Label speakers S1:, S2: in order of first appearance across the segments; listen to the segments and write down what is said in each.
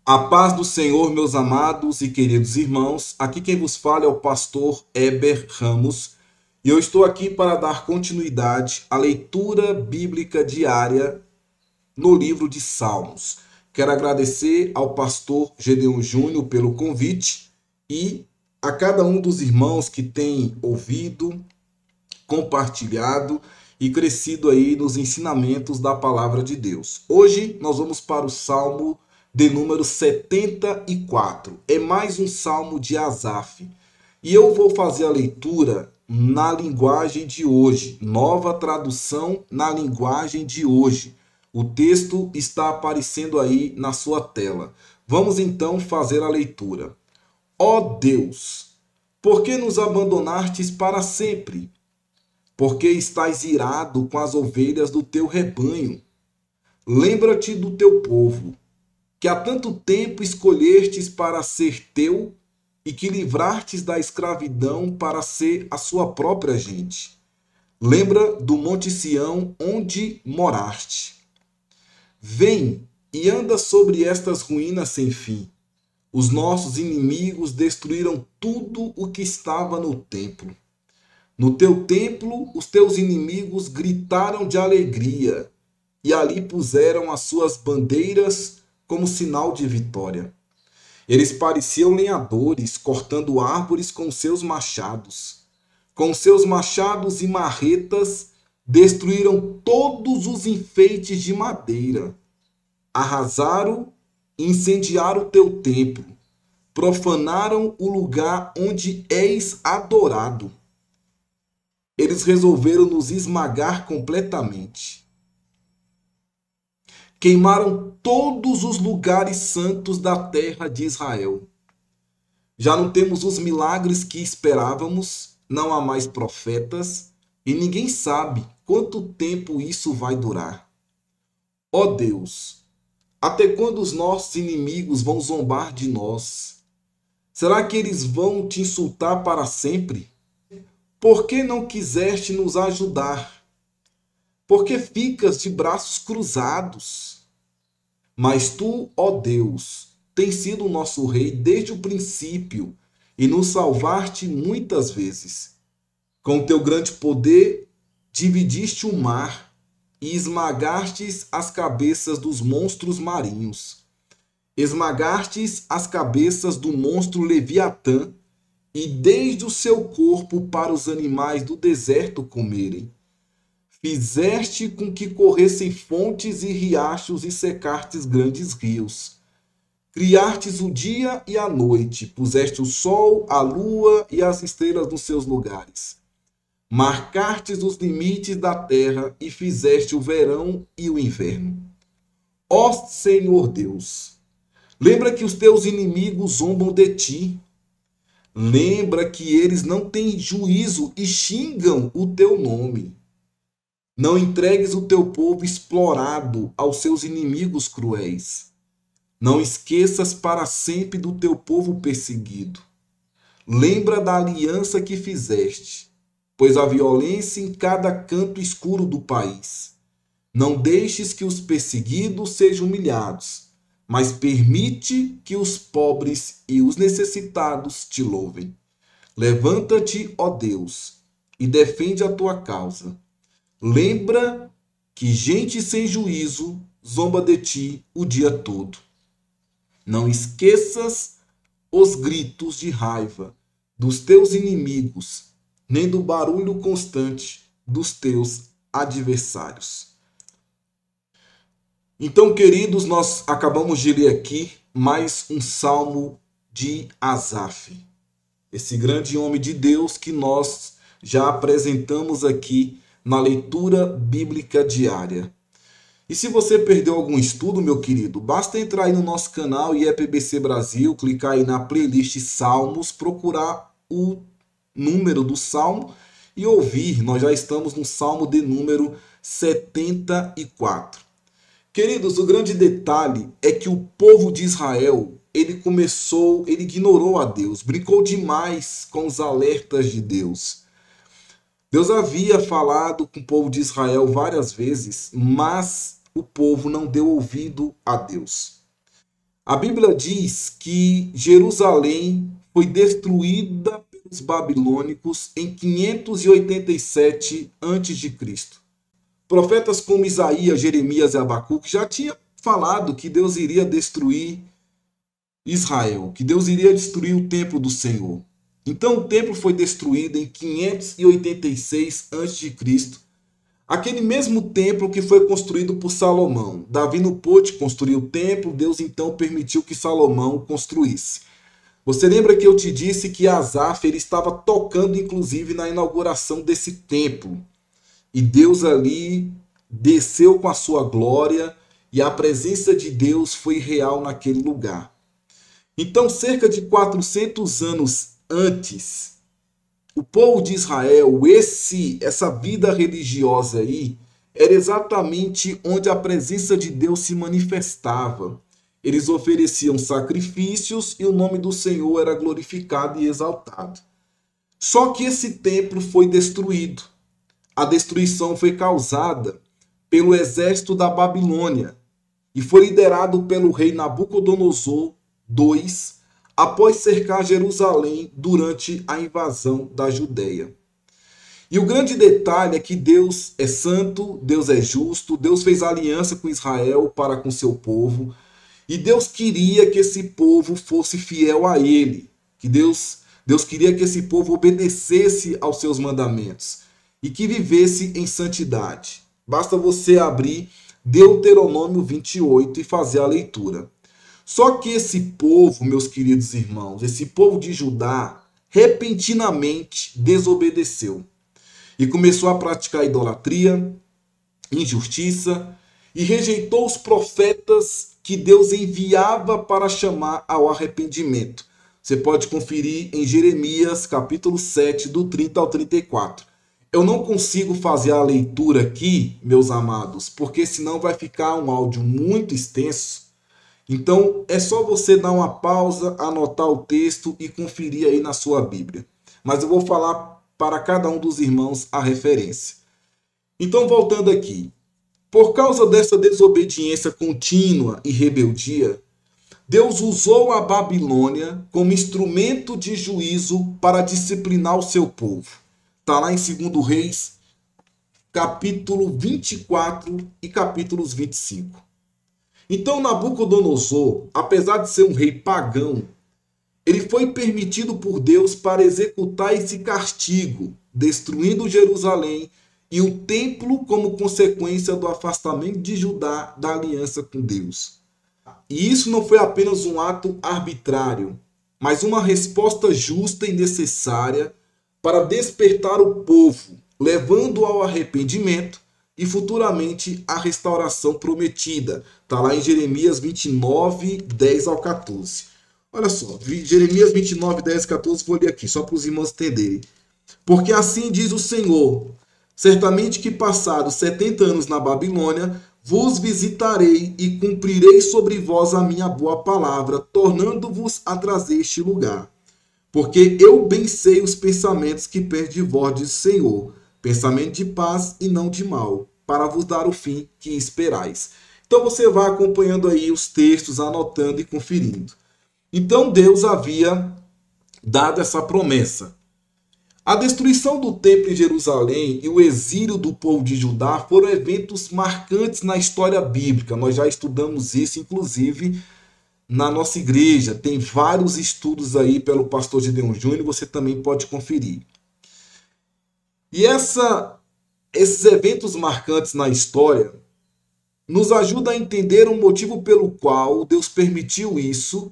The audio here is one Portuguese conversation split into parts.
S1: A paz do Senhor, meus amados e queridos irmãos. Aqui quem vos fala é o pastor Heber Ramos e eu estou aqui para dar continuidade à leitura bíblica diária no livro de Salmos. Quero agradecer ao pastor Gedeon Júnior pelo convite e a cada um dos irmãos que tem ouvido, compartilhado e crescido aí nos ensinamentos da palavra de Deus. Hoje nós vamos para o Salmo de número 74. É mais um salmo de Asaf. E eu vou fazer a leitura na linguagem de hoje, nova tradução na linguagem de hoje. O texto está aparecendo aí na sua tela. Vamos então fazer a leitura. Ó Deus, por que nos abandonastes para sempre? Porque estás irado com as ovelhas do teu rebanho. Lembra-te do teu povo, que há tanto tempo escolhestes para ser teu e que livrastes da escravidão para ser a sua própria gente. Lembra do Monte Sião onde moraste. Vem e anda sobre estas ruínas sem fim. Os nossos inimigos destruíram tudo o que estava no templo. No teu templo, os teus inimigos gritaram de alegria e ali puseram as suas bandeiras como sinal de vitória. Eles pareciam lenhadores cortando árvores com seus machados. Com seus machados e marretas, destruíram todos os enfeites de madeira. Arrasaram e incendiaram o teu templo. Profanaram o lugar onde és adorado. Eles resolveram nos esmagar completamente. Queimaram todos os lugares santos da terra de Israel. Já não temos os milagres que esperávamos, não há mais profetas, e ninguém sabe quanto tempo isso vai durar. Ó Deus, até quando os nossos inimigos vão zombar de nós? Será que eles vão te insultar para sempre? Por que não quiseste nos ajudar? Por que ficas de braços cruzados? Mas tu, ó Deus, tens sido o nosso rei desde o princípio e nos salvaste muitas vezes. Com teu grande poder, dividiste o mar e esmagastes as cabeças dos monstros marinhos. Esmagastes as cabeças do monstro Leviatã e desde o seu corpo para os animais do deserto comerem. Fizeste com que corressem fontes e riachos e secastes grandes rios. Criastes o dia e a noite, puseste o sol, a lua e as estrelas nos seus lugares. Marcastes os limites da terra e fizeste o verão e o inverno. Ó Senhor Deus, lembra que os teus inimigos zombam de ti. Lembra que eles não têm juízo e xingam o teu nome. Não entregues o teu povo explorado aos seus inimigos cruéis. Não esqueças para sempre do teu povo perseguido. Lembra da aliança que fizeste, pois há violência em cada canto escuro do país. Não deixes que os perseguidos sejam humilhados, mas permite que os pobres e os necessitados te louvem. Levanta-te, ó Deus, e defende a tua causa. Lembra que gente sem juízo zomba de ti o dia todo. Não esqueças os gritos de raiva dos teus inimigos, nem do barulho constante dos teus adversários. Então, queridos, nós acabamos de ler aqui mais um salmo de Asaf. Esse grande homem de Deus que nós já apresentamos aqui na leitura bíblica diária. E se você perdeu algum estudo, meu querido, basta entrar aí no nosso canal IEPBC Brasil, clicar aí na playlist Salmos, procurar o número do salmo e ouvir. Nós já estamos no salmo de número 74. Queridos, o grande detalhe é que o povo de Israel, ele ignorou a Deus, brincou demais com os alertas de Deus. Deus havia falado com o povo de Israel várias vezes, mas o povo não deu ouvido a Deus. A Bíblia diz que Jerusalém foi destruída pelos babilônicos em 587 a.C. Profetas como Isaías, Jeremias e Abacuque já tinham falado que Deus iria destruir Israel, que Deus iria destruir o templo do Senhor. Então o templo foi destruído em 586 a.C., aquele mesmo templo que foi construído por Salomão. Davi não pôde construir o templo, Deus então permitiu que Salomão construísse. Você lembra que eu te disse que Asaf ele estava tocando inclusive na inauguração desse templo. E Deus ali desceu com a sua glória e a presença de Deus foi real naquele lugar. Então, cerca de 400 anos antes, o povo de Israel, essa vida religiosa aí, era exatamente onde a presença de Deus se manifestava. Eles ofereciam sacrifícios e o nome do Senhor era glorificado e exaltado. Só que esse templo foi destruído. A destruição foi causada pelo exército da Babilônia e foi liderado pelo rei Nabucodonosor II após cercar Jerusalém durante a invasão da Judéia. E o grande detalhe é que Deus é santo, Deus é justo, Deus fez aliança com Israel para com seu povo, e Deus queria que esse povo fosse fiel a ele, que Deus queria que esse povo obedecesse aos seus mandamentos e que vivesse em santidade. Basta você abrir Deuteronômio 28 e fazer a leitura. Só que esse povo, meus queridos irmãos, esse povo de Judá, repentinamente desobedeceu e começou a praticar idolatria, injustiça e rejeitou os profetas que Deus enviava para chamar ao arrependimento. Você pode conferir em Jeremias, capítulo 7, do 30 ao 34. Eu não consigo fazer a leitura aqui, meus amados, porque senão vai ficar um áudio muito extenso. Então é só você dar uma pausa, anotar o texto e conferir aí na sua Bíblia. Mas eu vou falar para cada um dos irmãos a referência. Então, voltando aqui. Por causa dessa desobediência contínua e rebeldia, Deus usou a Babilônia como instrumento de juízo para disciplinar o seu povo. Está lá em 2 Reis, capítulo 24 e capítulos 25. Então Nabucodonosor, apesar de ser um rei pagão, ele foi permitido por Deus para executar esse castigo, destruindo Jerusalém e o templo como consequência do afastamento de Judá da aliança com Deus. E isso não foi apenas um ato arbitrário, mas uma resposta justa e necessária para despertar o povo, levando ao arrependimento e futuramente à restauração prometida. Está lá em Jeremias 29, 10 ao 14. Olha só, Jeremias 29, 10 e 14, vou ler aqui, só para os irmãos entenderem. Porque assim diz o Senhor, certamente que passados 70 anos na Babilônia, vos visitarei e cumprirei sobre vós a minha boa palavra, tornando-vos a trazer este lugar. Porque eu bem sei os pensamentos que penso de vós, diz o Senhor, pensamento de paz e não de mal, para vos dar o fim que esperais. Então você vai acompanhando aí os textos, anotando e conferindo. Então Deus havia dado essa promessa. A destruição do templo em Jerusalém e o exílio do povo de Judá foram eventos marcantes na história bíblica. Nós já estudamos isso, inclusive, na nossa igreja. Tem vários estudos aí pelo pastor Gideon Júnior, você também pode conferir. E esses eventos marcantes na história nos ajudam a entender o motivo pelo qual Deus permitiu isso.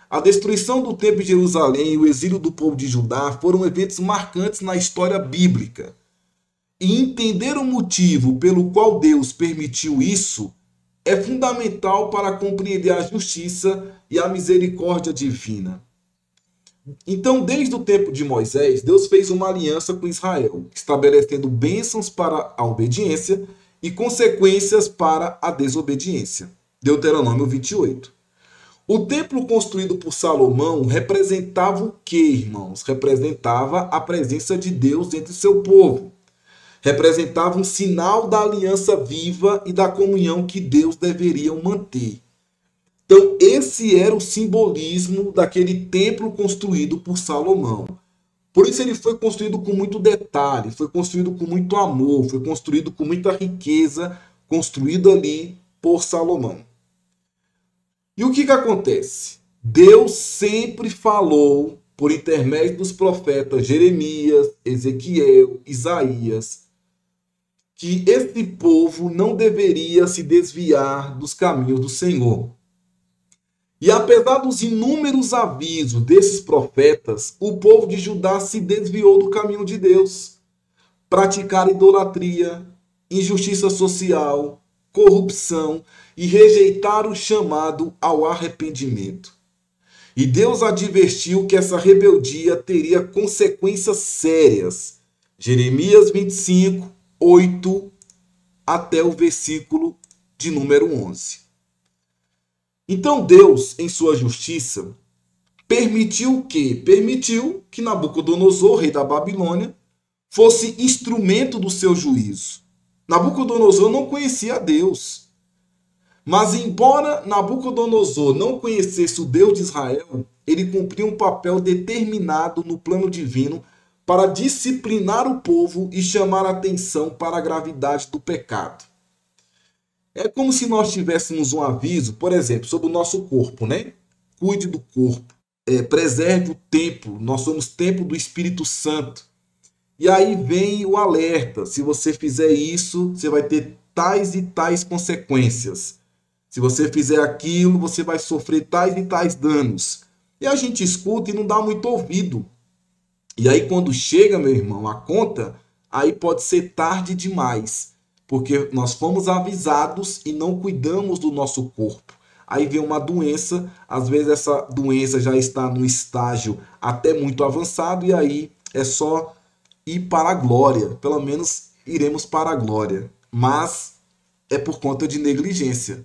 S1: A destruição do templo de Jerusalém e o exílio do povo de Judá foram eventos marcantes na história bíblica. E entender o motivo pelo qual Deus permitiu isso é fundamental para compreender a justiça e a misericórdia divina. Então, desde o tempo de Moisés, Deus fez uma aliança com Israel, estabelecendo bênçãos para a obediência e consequências para a desobediência. Deuteronômio 28. O templo construído por Salomão representava o quê, irmãos? Representava a presença de Deus entre seu povo. Representava um sinal da aliança viva e da comunhão que Deus deveria manter. Então, esse era o simbolismo daquele templo construído por Salomão. Por isso ele foi construído com muito detalhe, foi construído com muito amor, foi construído com muita riqueza, construído ali por Salomão. E o que acontece? Deus sempre falou por intermédio dos profetas Jeremias, Ezequiel, Isaías, que esse povo não deveria se desviar dos caminhos do Senhor. E apesar dos inúmeros avisos desses profetas, o povo de Judá se desviou do caminho de Deus. Praticar idolatria, injustiça social, corrupção e rejeitar o chamado ao arrependimento. E Deus advertiu que essa rebeldia teria consequências sérias. Jeremias 25, 8 até o versículo de número 11. Então Deus, em sua justiça, permitiu que Nabucodonosor, rei da Babilônia, fosse instrumento do seu juízo. Nabucodonosor não conhecia Deus. Mas embora Nabucodonosor não conhecesse o Deus de Israel, ele cumpria um papel determinado no plano divino para disciplinar o povo e chamar a atenção para a gravidade do pecado. É como se nós tivéssemos um aviso, por exemplo, sobre o nosso corpo, né? Cuide do corpo, preserve o templo, nós somos templo do Espírito Santo. E aí vem o alerta, se você fizer isso, você vai ter tais e tais consequências. Se você fizer aquilo, você vai sofrer tais e tais danos. E a gente escuta e não dá muito ouvido. E aí quando chega, meu irmão, a conta, aí pode ser tarde demais. Porque nós fomos avisados e não cuidamos do nosso corpo. Aí vem uma doença, às vezes essa doença já está no estágio até muito avançado e aí é só ir para a glória. Pelo menos iremos para a glória. Mas é por conta de negligência.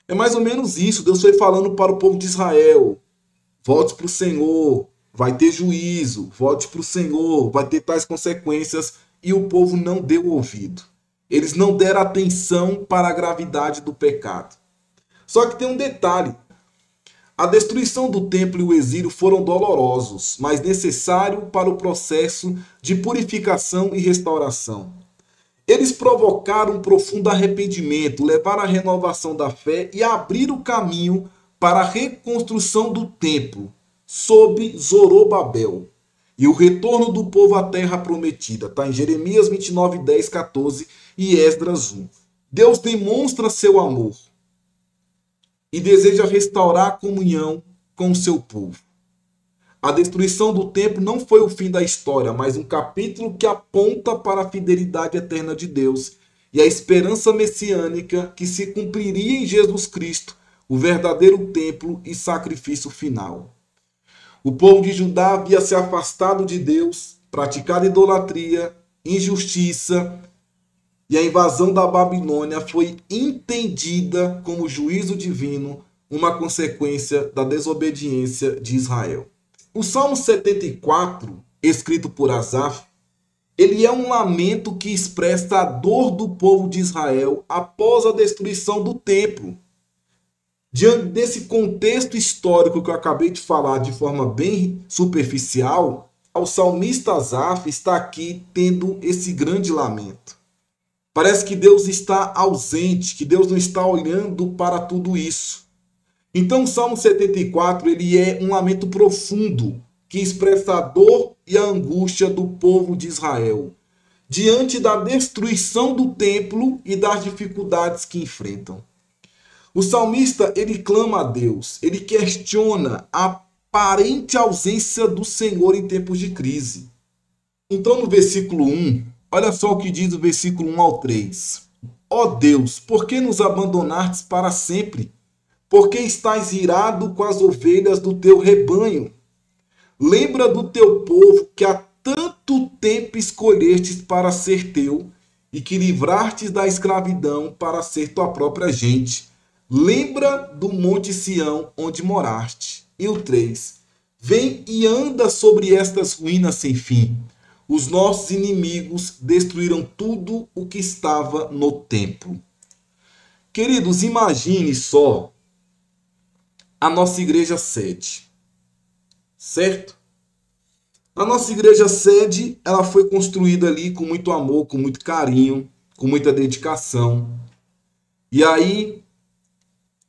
S1: É mais ou menos isso. Deus foi falando para o povo de Israel. Volte para o Senhor, vai ter juízo. Volte para o Senhor, vai ter tais consequências. E o povo não deu ouvido. Eles não deram atenção para a gravidade do pecado. Só que tem um detalhe. A destruição do templo e o exílio foram dolorosos, mas necessários para o processo de purificação e restauração. Eles provocaram um profundo arrependimento, levaram à renovação da fé e abriram o caminho para a reconstrução do templo, sob Zorobabel. E o retorno do povo à terra prometida. Está em Jeremias 29, 10, 14 e Esdras 1. Deus demonstra seu amor e deseja restaurar a comunhão com o seu povo. A destruição do templo não foi o fim da história, mas um capítulo que aponta para a fidelidade eterna de Deus e a esperança messiânica que se cumpriria em Jesus Cristo, o verdadeiro templo e sacrifício final. O povo de Judá havia se afastado de Deus, praticado idolatria, injustiça, e a invasão da Babilônia foi entendida como juízo divino, uma consequência da desobediência de Israel. O Salmo 74, escrito por Asaf, ele é um lamento que expressa a dor do povo de Israel após a destruição do templo. Diante desse contexto histórico que eu acabei de falar de forma bem superficial, o salmista Asaf está aqui tendo esse grande lamento. Parece que Deus está ausente, que Deus não está olhando para tudo isso. Então o Salmo 74 ele é um lamento profundo que expressa a dor e a angústia do povo de Israel diante da destruição do templo e das dificuldades que enfrentam. O salmista ele clama a Deus, ele questiona a aparente ausência do Senhor em tempos de crise. Então no versículo 1, olha só o que diz o versículo 1 ao 3. Ó Deus, por que nos abandonastes para sempre? Por que estás irado com as ovelhas do teu rebanho? Lembra do teu povo que há tanto tempo escolhestes para ser teu e que livrastes da escravidão para ser tua própria gente. Lembra do monte Sião onde moraste. E o 3. Vem e anda sobre estas ruínas sem fim. Os nossos inimigos destruíram tudo o que estava no templo. Queridos, imagine só a nossa igreja sede, certo? A nossa igreja sede, ela foi construída ali com muito amor, com muito carinho, com muita dedicação. E aí,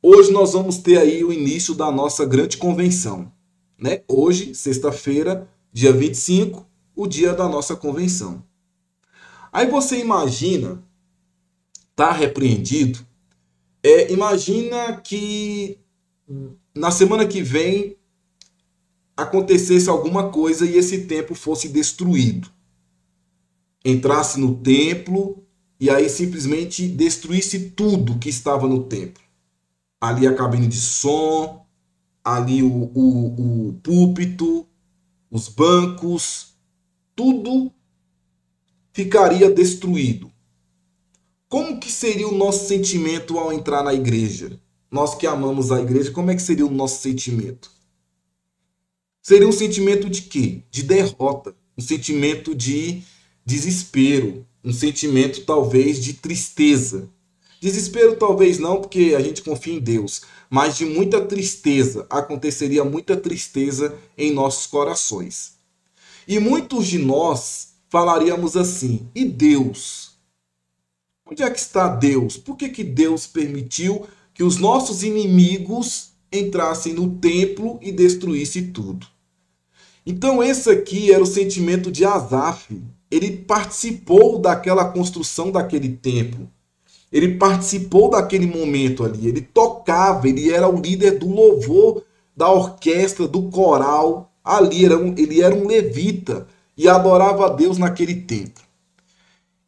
S1: hoje nós vamos ter aí o início da nossa grande convenção, né? Hoje, sexta-feira, dia 25, o dia da nossa convenção. Aí você imagina, tá repreendido, imagina que na semana que vem acontecesse alguma coisa e esse templo fosse destruído. Entrasse no templo e aí simplesmente destruísse tudo que estava no templo. Ali a cabine de som, ali o púlpito, os bancos, tudo ficaria destruído. Como que seria o nosso sentimento ao entrar na igreja? Nós que amamos a igreja, como é que seria o nosso sentimento? Seria um sentimento de quê? De derrota, um sentimento de desespero, um sentimento talvez de tristeza. Desespero talvez não, porque a gente confia em Deus, mas de muita tristeza, aconteceria muita tristeza em nossos corações. E muitos de nós falaríamos assim: e Deus? Onde é que está Deus? Por que Deus permitiu que os nossos inimigos entrassem no templo e destruíssem tudo? Então esse aqui era o sentimento de Asaf. Ele participou daquela construção daquele templo. Ele participou daquele momento ali. Ele tocava, ele era o líder do louvor, da orquestra, do coral. Ali ele era um levita e adorava a Deus naquele templo.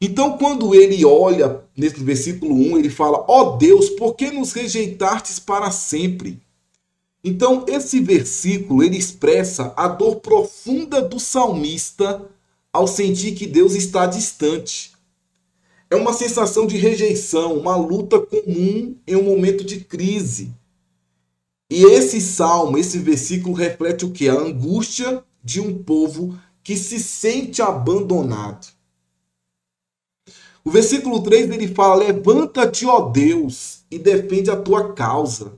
S1: Então, quando ele olha nesse versículo 1, ele fala: ó Deus, por que nos rejeitastes para sempre? Então, esse versículo ele expressa a dor profunda do salmista ao sentir que Deus está distante. É uma sensação de rejeição, uma luta comum em um momento de crise. E esse salmo, esse versículo reflete o que? A angústia de um povo que se sente abandonado. O versículo 3 ele fala: levanta-te, ó Deus, e defende a tua causa.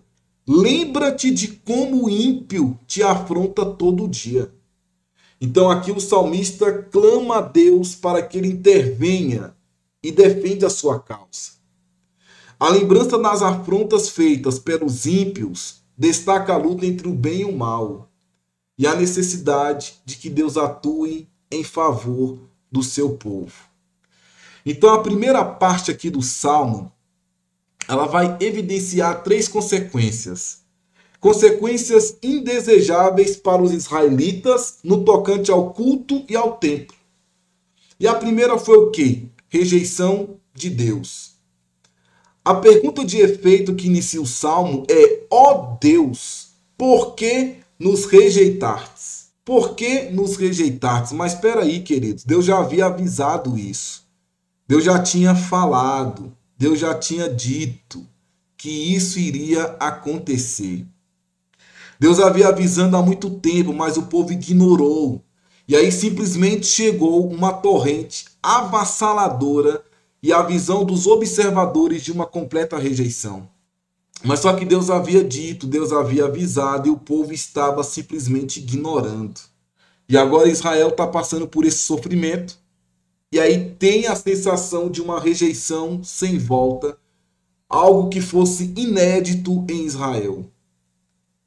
S1: Lembra-te de como o ímpio te afronta todo dia. Então aqui o salmista clama a Deus para que ele intervenha e defenda a sua causa. A lembrança das afrontas feitas pelos ímpios destaca a luta entre o bem e o mal e a necessidade de que Deus atue em favor do seu povo. Então a primeira parte aqui do Salmo, ela vai evidenciar três consequências. Consequências indesejáveis para os israelitas no tocante ao culto e ao templo. E a primeira foi o quê? Rejeição de Deus. A pergunta de efeito que inicia o Salmo é: ó Deus, por que nos rejeitastes? Por que nos rejeitastes? Mas espera aí, queridos, Deus já havia avisado isso. Deus já tinha falado, Deus já tinha dito que isso iria acontecer. Deus havia avisando há muito tempo, mas o povo ignorou. E aí simplesmente chegou uma torrente avassaladora e a visão dos observadores de uma completa rejeição. Mas só que Deus havia dito, Deus havia avisado e o povo estava simplesmente ignorando. E agora Israel está passando por esse sofrimento. E aí tem a sensação de uma rejeição sem volta, algo que fosse inédito em Israel.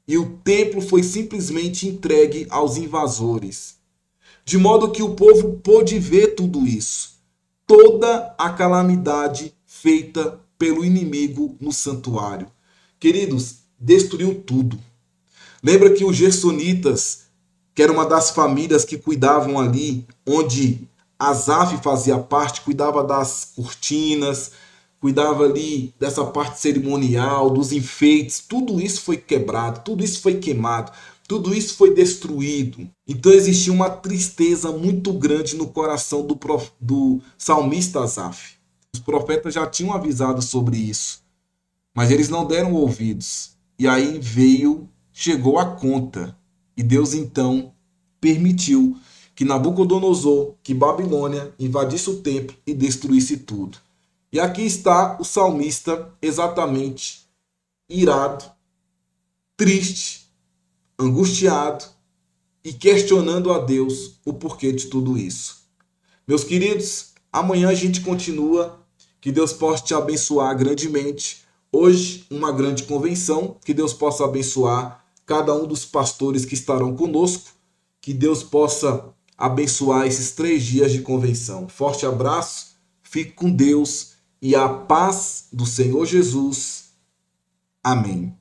S1: E o templo foi simplesmente entregue aos invasores. De modo que o povo pôde ver tudo isso. Toda a calamidade feita pelo inimigo no santuário. Queridos, destruiu tudo. Lembra que os gersonitas, que era uma das famílias que cuidavam ali, onde Asaf fazia parte, cuidava das cortinas, cuidava ali dessa parte cerimonial, dos enfeites, tudo isso foi quebrado, tudo isso foi queimado, tudo isso foi destruído. Então existia uma tristeza muito grande no coração do salmista Asaf. Os profetas já tinham avisado sobre isso, mas eles não deram ouvidos. E aí chegou a conta. E Deus então permitiu que Nabucodonosor, que Babilônia, invadisse o templo e destruísse tudo. E aqui está o salmista exatamente irado, triste, angustiado e questionando a Deus o porquê de tudo isso. Meus queridos, amanhã a gente continua. Que Deus possa te abençoar grandemente. Hoje, uma grande convenção. Que Deus possa abençoar cada um dos pastores que estarão conosco. Que Deus possa abençoar esses 3 dias de convenção. Forte abraço, fique com Deus e a paz do Senhor Jesus. Amém.